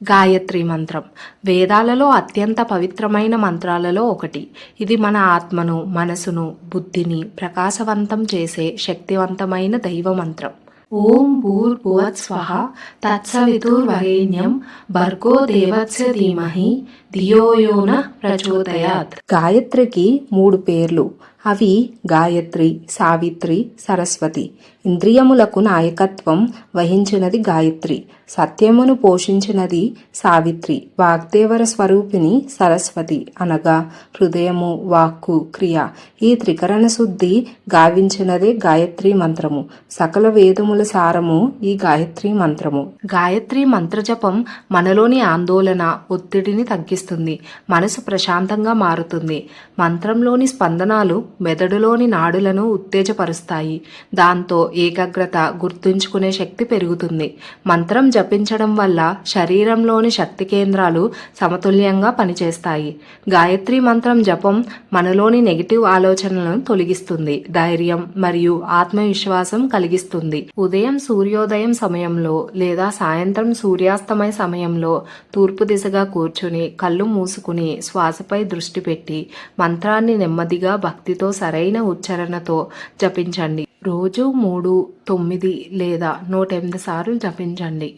గాయత్రి మంత్రం వేదాలలో అత్యంత పవిత్రమైన మంత్రాలలో ఒకటి. ఇది మన ఆత్మను, మనసును, బుద్ధిని ప్రకాశవంతం చేసే శక్తివంతమైన దైవ మంత్రం. ఓం భూర్భువః స్వః తత్సవితుర్వరేణ్యం భర్గో దేవస్య ధీమహి ధియో యో నః ప్రచోదయాత్. గాయత్రికి 3 పేర్లు. అవి గాయత్రి, సావిత్రి, సరస్వతి. ఇంద్రియములకు నాయకత్వం వహించినది గాయత్రి, సత్యమును పోషించినది సావిత్రి, వాగ్దేవర స్వరూపిణి సరస్వతి అనగా హృదయము, వాక్కు, క్రియ ఈ త్రికరణ శుద్ధి గావించినదే గాయత్రి మంత్రము. సకల వేదముల సారము ఈ గాయత్రి మంత్రము. గాయత్రి మంత్రజపం మనలోని ఆందోళన, ఒత్తిడిని తగ్గిస్తుంది, మనసు ప్రశాంతంగా మారుతుంది. మంత్రంలోని స్పందనాలు మెదడులోని నాడులను ఉత్తేజపరుస్తాయి. దాంతో ఏకాగ్రత, గుర్తుంచుకునే శక్తి పెరుగుతుంది. మంత్రం జపించడం వల్ల శరీరంలోని శక్తి కేంద్రాలు సమతుల్యంగా పనిచేస్తాయి. గాయత్రి మంత్రం జపం మనలోని నెగిటివ్ ఆలోచనలను తొలగిస్తుంది, ధైర్యం మరియు ఆత్మవిశ్వాసం కలిగిస్తుంది. ఉదయం సూర్యోదయం సమయంలో లేదా సాయంత్రం సూర్యాస్తమయ సమయంలో తూర్పు దిశగా కూర్చుని కళ్ళు మూసుకుని శ్వాసపై దృష్టి పెట్టి మంత్రాన్ని నెమ్మదిగా భక్తితో సరైన ఉచ్చారణతో జపించండి. రోజు 3, 9 లేదా 108 సార్లు జపించండి.